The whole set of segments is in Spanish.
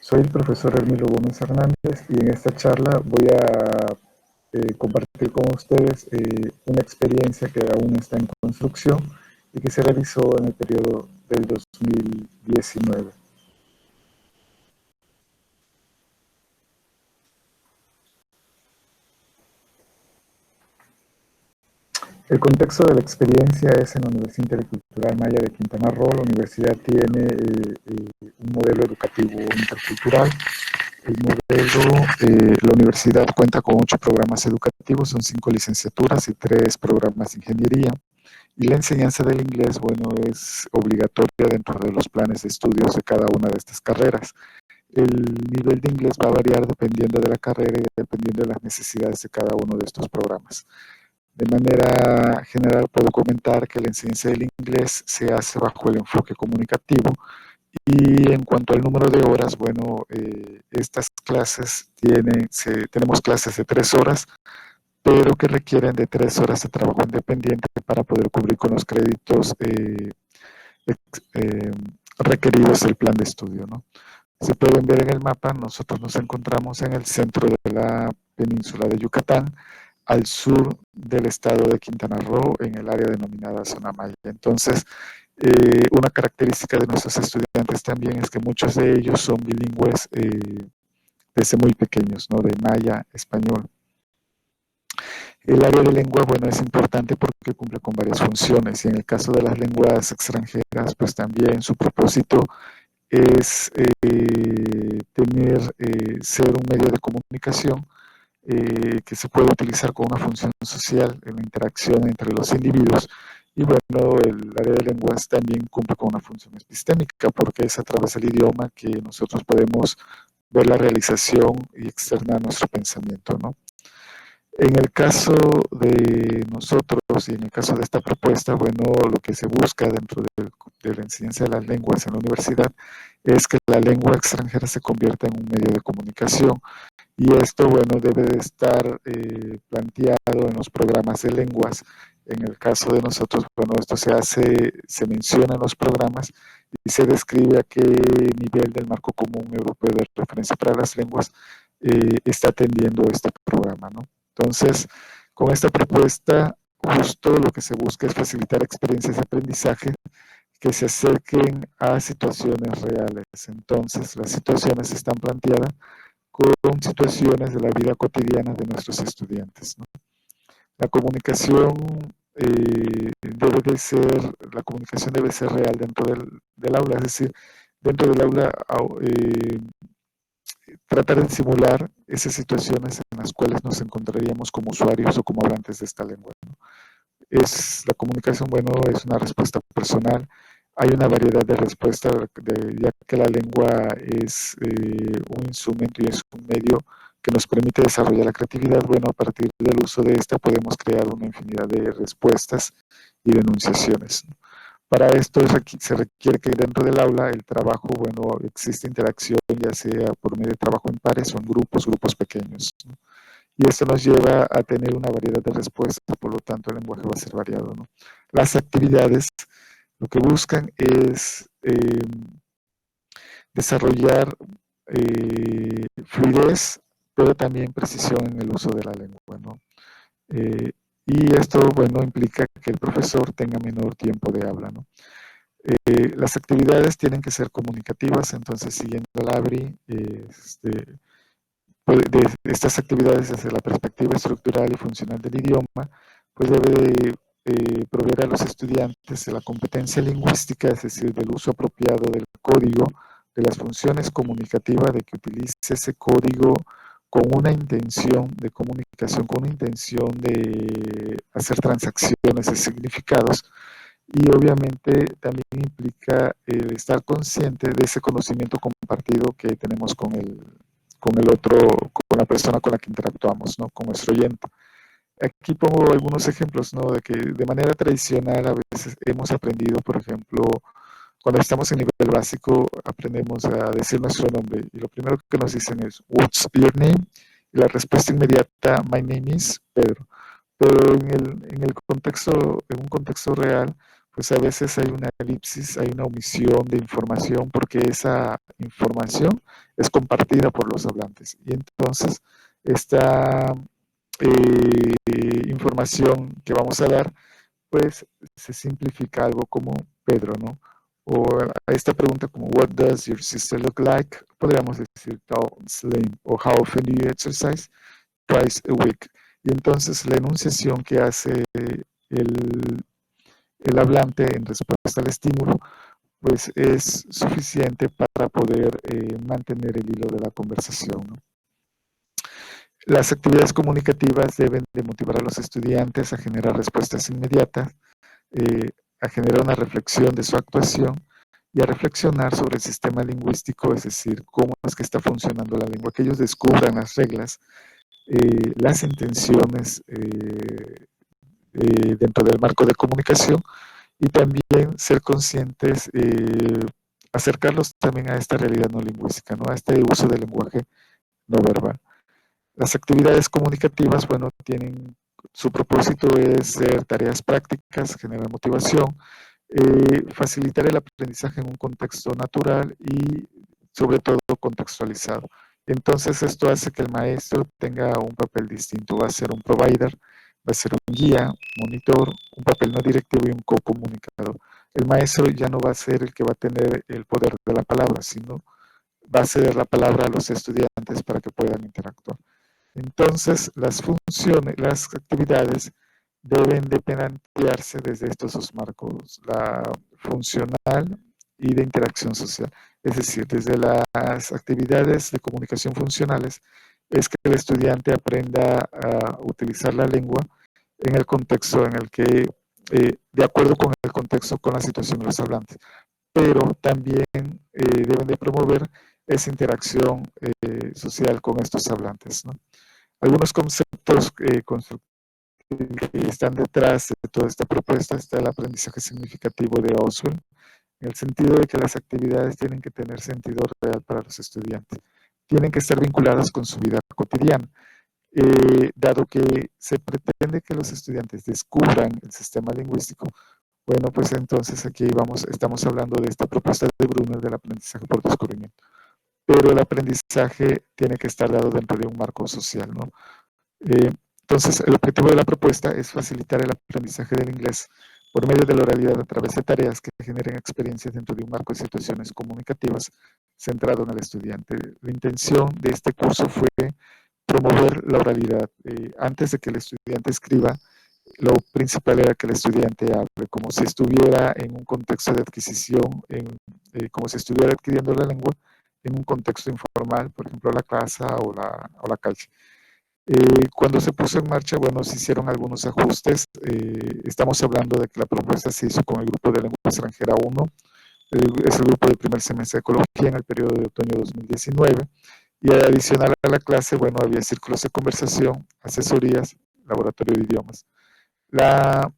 Soy el profesor Hermilo Gómez Hernández y en esta charla voy a compartir con ustedes una experiencia que aún está en construcción y que se realizó en el periodo del 2019. El contexto de la experiencia es en la Universidad Intercultural Maya de Quintana Roo. La universidad tiene un modelo educativo intercultural. La universidad cuenta con 8 programas educativos, son 5 licenciaturas y 3 programas de ingeniería. Y la enseñanza del inglés, bueno, es obligatoria dentro de los planes de estudios de cada una de estas carreras. El nivel de inglés va a variar dependiendo de la carrera y dependiendo de las necesidades de cada uno de estos programas. De manera general puedo comentar que la enseñanza del inglés se hace bajo el enfoque comunicativo. Y en cuanto al número de horas, bueno, estas clases tenemos clases de 3 horas, pero que requieren de 3 horas de trabajo independiente para poder cubrir con los créditos eh, requeridos del plan de estudio, ¿no? Si pueden ver en el mapa, nosotros nos encontramos en el centro de la península de Yucatán, al sur del estado de Quintana Roo, en el área denominada Zona Maya. Entonces, una característica de nuestros estudiantes también es que muchos de ellos son bilingües desde muy pequeños, ¿no? De maya, español. El área de lengua, bueno, es importante porque cumple con varias funciones y en el caso de las lenguas extranjeras, pues también su propósito es ser un medio de comunicación que se puede utilizar con una función social en la interacción entre los individuos. Y bueno, el área de lenguas también cumple con una función epistémica porque es a través del idioma que nosotros podemos ver la realización y externar nuestro pensamiento, ¿no? En el caso de nosotros y en el caso de esta propuesta, bueno, lo que se busca dentro de la enseñanza de las lenguas en la universidad es que la lengua extranjera se convierta en un medio de comunicación. Y esto, bueno, debe de estar planteado en los programas de lenguas. En el caso de nosotros, bueno, esto se menciona en los programas y se describe a qué nivel del marco común europeo de referencia para las lenguas está atendiendo este programa, ¿no? Entonces, con esta propuesta, justo lo que se busca es facilitar experiencias de aprendizaje que se acerquen a situaciones reales. Entonces, las situaciones están planteadas con situaciones de la vida cotidiana de nuestros estudiantes, ¿no? La comunicación la comunicación debe ser real dentro del aula, es decir, dentro del aula tratar de simular esas situaciones en las cuales nos encontraríamos como usuarios o como hablantes de esta lengua, ¿no? La comunicación, bueno, es una respuesta personal. Hay una variedad de respuestas, ya que la lengua es un instrumento y es un medio que nos permite desarrollar la creatividad. Bueno, a partir del uso de esta podemos crear una infinidad de respuestas y de enunciaciones. Para esto se requiere que dentro del aula el trabajo, bueno, existe interacción, ya sea por medio de trabajo en pares o en grupos pequeños, ¿no? Y esto nos lleva a tener una variedad de respuestas, por lo tanto el lenguaje va a ser variado, ¿no? Las actividades lo que buscan es desarrollar fluidez, pero también precisión en el uso de la lengua, ¿no? Y esto, bueno, implica que el profesor tenga menor tiempo de habla, ¿no? Las actividades tienen que ser comunicativas, entonces siguiendo el ABRI, de estas actividades desde la perspectiva estructural y funcional del idioma, pues debe de proveer a los estudiantes de la competencia lingüística, es decir, del uso apropiado del código, de las funciones comunicativas, de que utilice ese código con una intención de comunicación, con una intención de hacer transacciones de significados, y obviamente también implica el estar consciente de ese conocimiento compartido que tenemos con el otro, con la persona con la que interactuamos, ¿no? Con nuestro oyente. Aquí pongo algunos ejemplos, ¿no? De que de manera tradicional a veces hemos aprendido, por ejemplo, cuando estamos en nivel básico, aprendemos a decir nuestro nombre y lo primero que nos dicen es, "What's your name?" Y la respuesta inmediata, "My name is Pedro." Pero en un contexto real, pues a veces hay una elipsis, hay una omisión de información, porque esa información es compartida por los hablantes. Y entonces, esta información que vamos a dar, pues se simplifica algo como Pedro, ¿no? O a esta pregunta como What does your sister look like? Podríamos decir tall, slim, o How often do you exercise? Twice a week. Y entonces la enunciación que hace el hablante en respuesta al estímulo, pues es suficiente para poder mantener el hilo de la conversación, ¿no? Las actividades comunicativas deben de motivar a los estudiantes a generar respuestas inmediatas, a generar una reflexión de su actuación y a reflexionar sobre el sistema lingüístico, es decir, cómo es que está funcionando la lengua, que ellos descubran las reglas, las intenciones dentro del marco de comunicación y también ser conscientes, acercarlos también a esta realidad no lingüística, ¿no? A este uso del lenguaje no verbal. Las actividades comunicativas, bueno, tienen, su propósito es ser tareas prácticas, generar motivación, facilitar el aprendizaje en un contexto natural y sobre todo contextualizado. Entonces esto hace que el maestro tenga un papel distinto, va a ser un provider, va a ser un guía, monitor, un papel no directivo y un comunicador. El maestro ya no va a ser el que va a tener el poder de la palabra, sino va a ceder la palabra a los estudiantes para que puedan interactuar. Entonces, las funciones, las actividades deben de plantearse desde estos dos marcos, la funcional y de interacción social. Es decir, desde las actividades de comunicación funcionales es que el estudiante aprenda a utilizar la lengua en el contexto en el que, de acuerdo con el contexto, con la situación de los hablantes, pero también deben de promover esa interacción social con estos hablantes, ¿no? Algunos conceptos que están detrás de toda esta propuesta está el aprendizaje significativo de Oswald, en el sentido de que las actividades tienen que tener sentido real para los estudiantes, tienen que estar vinculadas con su vida cotidiana, dado que se pretende que los estudiantes descubran el sistema lingüístico. Bueno, pues entonces aquí estamos hablando de esta propuesta de Brunner del aprendizaje por descubrimiento, pero el aprendizaje tiene que estar dado dentro de un marco social, ¿no? Entonces, el objetivo de la propuesta es facilitar el aprendizaje del inglés por medio de la oralidad a través de tareas que generen experiencias dentro de un marco de situaciones comunicativas centrado en el estudiante. La intención de este curso fue promover la oralidad. Antes de que el estudiante escriba, lo principal era que el estudiante hable, como si estuviera en un contexto de adquisición, como si estuviera adquiriendo la lengua en un contexto informal, por ejemplo, la casa o la calle. Cuando se puso en marcha, bueno, se hicieron algunos ajustes. Estamos hablando de que la propuesta se hizo con el grupo de lengua extranjera 1, es el grupo de primer semestre de ecología en el periodo de otoño 2019. Y adicional a la clase, bueno, había círculos de conversación, asesorías, laboratorio de idiomas. La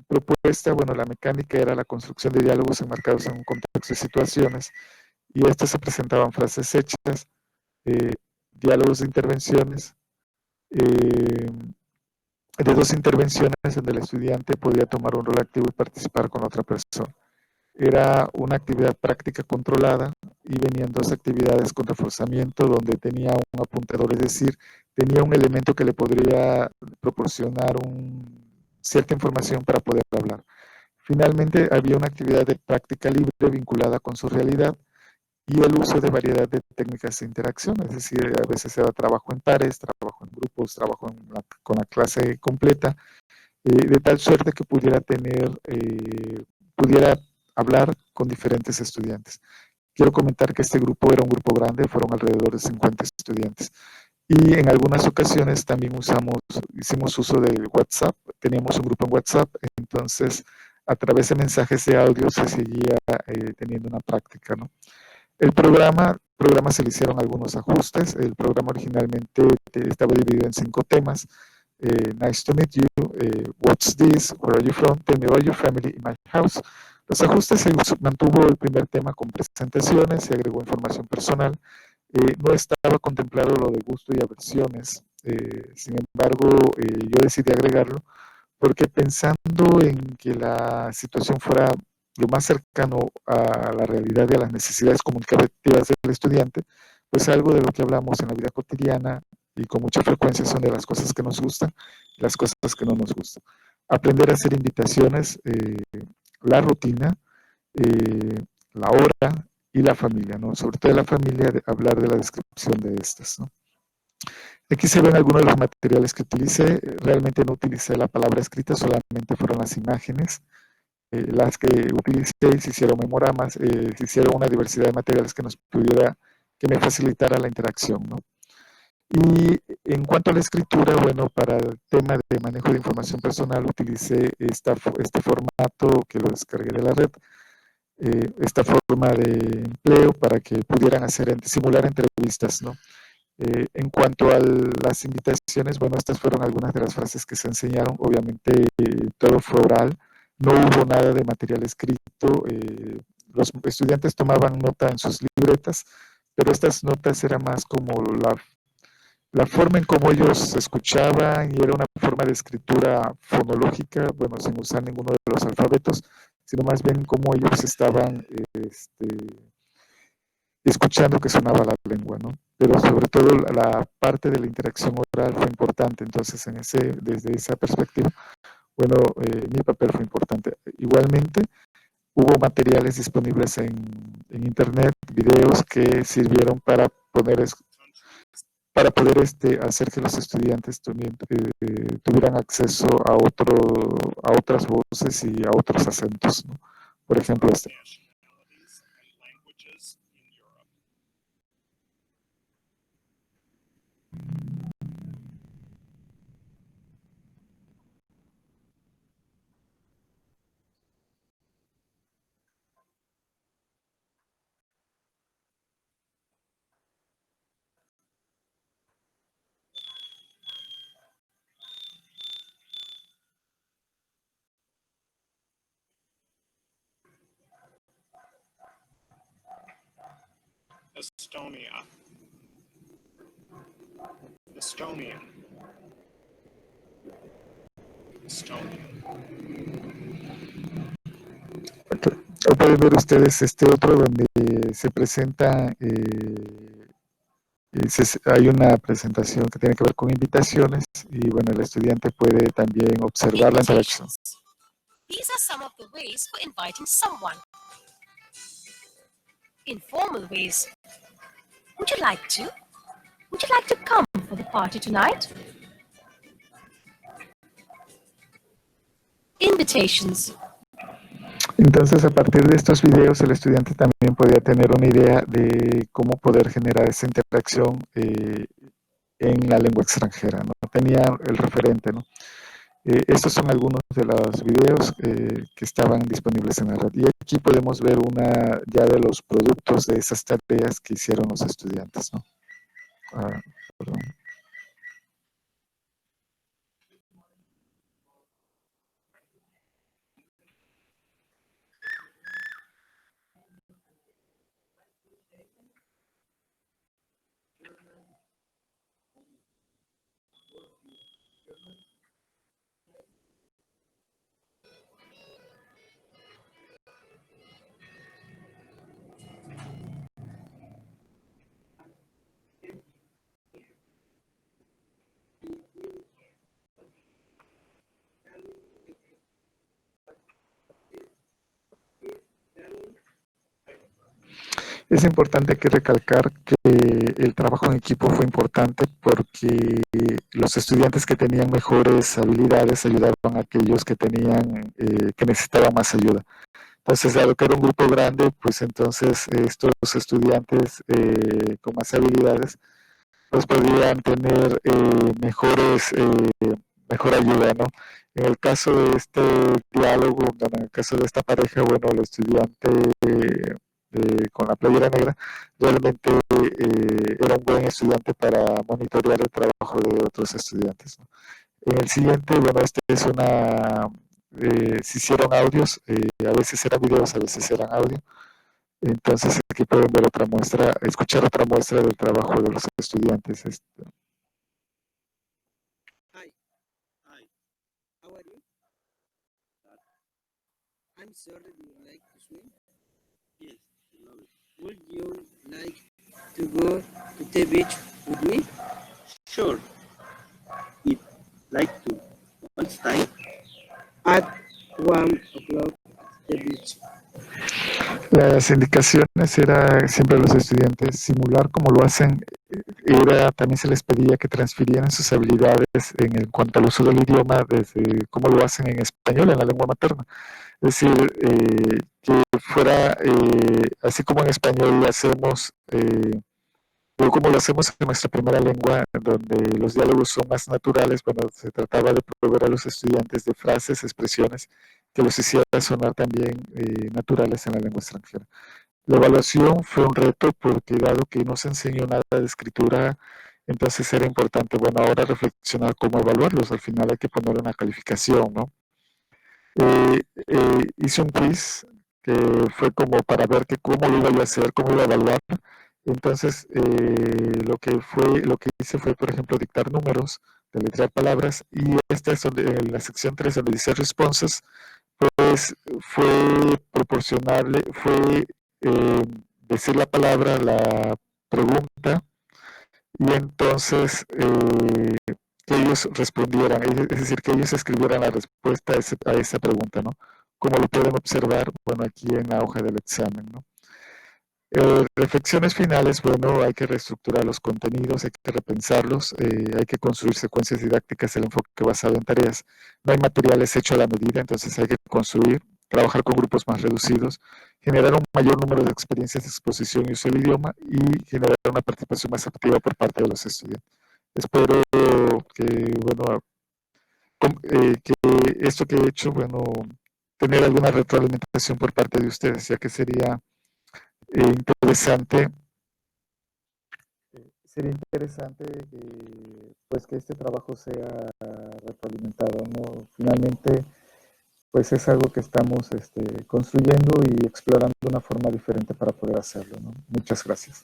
propuesta, bueno, la mecánica era la construcción de diálogos enmarcados en un contexto de situaciones, y estas se presentaban frases hechas, diálogos de intervenciones, de dos intervenciones donde el estudiante podía tomar un rol activo y participar con otra persona. Era una actividad práctica controlada y venían dos actividades con reforzamiento donde tenía un apuntador, es decir, tenía un elemento que le podría proporcionar cierta información para poder hablar. Finalmente, había una actividad de práctica libre vinculada con su realidad y el uso de variedad de técnicas de interacción, es decir, a veces era trabajo en pares, trabajo en grupos, trabajo con la clase completa, de tal suerte que pudiera hablar con diferentes estudiantes. Quiero comentar que este grupo era un grupo grande, fueron alrededor de 50 estudiantes. Y en algunas ocasiones también hicimos uso de WhatsApp, teníamos un grupo en WhatsApp, entonces a través de mensajes de audio se seguía teniendo una práctica, ¿no? El programa se le hicieron algunos ajustes. El programa originalmente estaba dividido en 5 temas. Nice to meet you, what's this, where are you from, tell me about your family, in my house. Los ajustes se mantuvo el primer tema con presentaciones, se agregó información personal. No estaba contemplado lo de gusto y aversiones. Sin embargo, yo decidí agregarlo porque pensando en que la situación fuera lo más cercano a la realidad y a las necesidades comunicativas del estudiante, pues algo de lo que hablamos en la vida cotidiana y con mucha frecuencia son de las cosas que nos gustan y las cosas que no nos gustan. Aprender a hacer invitaciones, la rutina, eh, la hora y la familia, ¿no? Sobre todo de la familia, hablar de la descripción de estas, ¿no? Aquí se ven algunos de los materiales que utilicé. Realmente no utilicé la palabra escrita, solamente fueron las imágenes. Las que utilicé, se hicieron memoramas, se hicieron una diversidad de materiales que me facilitara la interacción, ¿no? Y en cuanto a la escritura, bueno, para el tema de manejo de información personal utilicé este formato que lo descargué de la red, esta forma de empleo para que pudieran simular entrevistas, ¿no? En cuanto a las invitaciones, bueno, estas fueron algunas de las frases que se enseñaron. Obviamente todo fue oral, no hubo nada de material escrito. Los estudiantes tomaban nota en sus libretas, pero estas notas eran más como la forma en cómo ellos escuchaban y era una forma de escritura fonológica, bueno, sin usar ninguno de los alfabetos, sino más bien cómo ellos estaban escuchando que sonaba la lengua, ¿no? Pero sobre todo la parte de la interacción oral fue importante, entonces desde esa perspectiva, bueno, mi papel fue importante. Igualmente, hubo materiales disponibles en internet, videos que sirvieron para poder hacer que los estudiantes tuvieran acceso a otras voces y a otros acentos, ¿no? Por ejemplo, Estonia. Estonia. Estonia. Pueden ver ustedes este otro donde se presenta, hay una presentación que tiene que ver con invitaciones y bueno, el estudiante puede también observar la interacción. These are some of the ways for inviting someone. Informal ways. Would you like to? Would you like to come for the party tonight? Invitations. Entonces, a partir de estos videos, el estudiante también podía tener una idea de cómo poder generar esa interacción en la lengua extranjera, ¿no? Tenía el referente, ¿no? Estos son algunos de los videos que estaban disponibles en la red. Y aquí podemos ver una ya de los productos de esas tareas que hicieron los estudiantes, ¿no? Perdón. Es importante aquí recalcar que el trabajo en equipo fue importante porque los estudiantes que tenían mejores habilidades ayudaban a aquellos que necesitaban más ayuda. Entonces, dado que era un grupo grande, pues entonces estos estudiantes con más habilidades pues podrían tener mejor ayuda, ¿no? En el caso de este diálogo, en el caso de esta pareja, bueno, el estudiante con la playera negra realmente era un buen estudiante para monitorear el trabajo de otros estudiantes, ¿no? En el siguiente, bueno, se hicieron audios, a veces eran videos, a veces eran audio. Entonces aquí pueden ver escuchar otra muestra del trabajo de los estudiantes. Hi, how are you? I'm sure that you like to swim. Yes, I love it. Would you like to go to the beach with me? Sure. I'd like to. What's time? At 1 o'clock at the beach. Las indicaciones era siempre a los estudiantes simular como lo hacen, también se les pedía que transfirieran sus habilidades en cuanto al uso del idioma desde cómo lo hacen en español, en la lengua materna. Es decir, que fuera así como en español lo hacemos, o como lo hacemos en nuestra primera lengua, donde los diálogos son más naturales. Bueno, se trataba de proveer a los estudiantes de frases, expresiones que los hiciera sonar también naturales en la lengua extranjera. La evaluación fue un reto porque dado que no se enseñó nada de escritura, entonces era importante, bueno, ahora reflexionar cómo evaluarlos. Al final hay que poner una calificación, ¿no? Hice un quiz que fue como para ver cómo lo iba yo a hacer, cómo iba a evaluar. Entonces, lo que hice fue, por ejemplo, dictar números, deletrear palabras, y esta es donde, en la sección 3, donde dice responses, pues fue proporcionarle, fue decir la palabra, la pregunta, y entonces que ellos respondieran, es decir, que ellos escribieran la respuesta a esa pregunta, ¿no? Como lo pueden observar, bueno, aquí en la hoja del examen, ¿no? Reflexiones finales, bueno, hay que reestructurar los contenidos, hay que repensarlos, hay que construir secuencias didácticas, el enfoque basado en tareas. No hay materiales hechos a la medida, entonces hay que construir, trabajar con grupos más reducidos, generar un mayor número de experiencias de exposición y uso del idioma y generar una participación más activa por parte de los estudiantes. Espero que, bueno, que esto que he hecho, bueno, tener alguna retroalimentación por parte de ustedes, ya que interesante, sería interesante pues que este trabajo sea retroalimentado, ¿no? Finalmente, pues es algo que estamos construyendo y explorando una forma diferente para poder hacerlo, ¿no? Muchas gracias.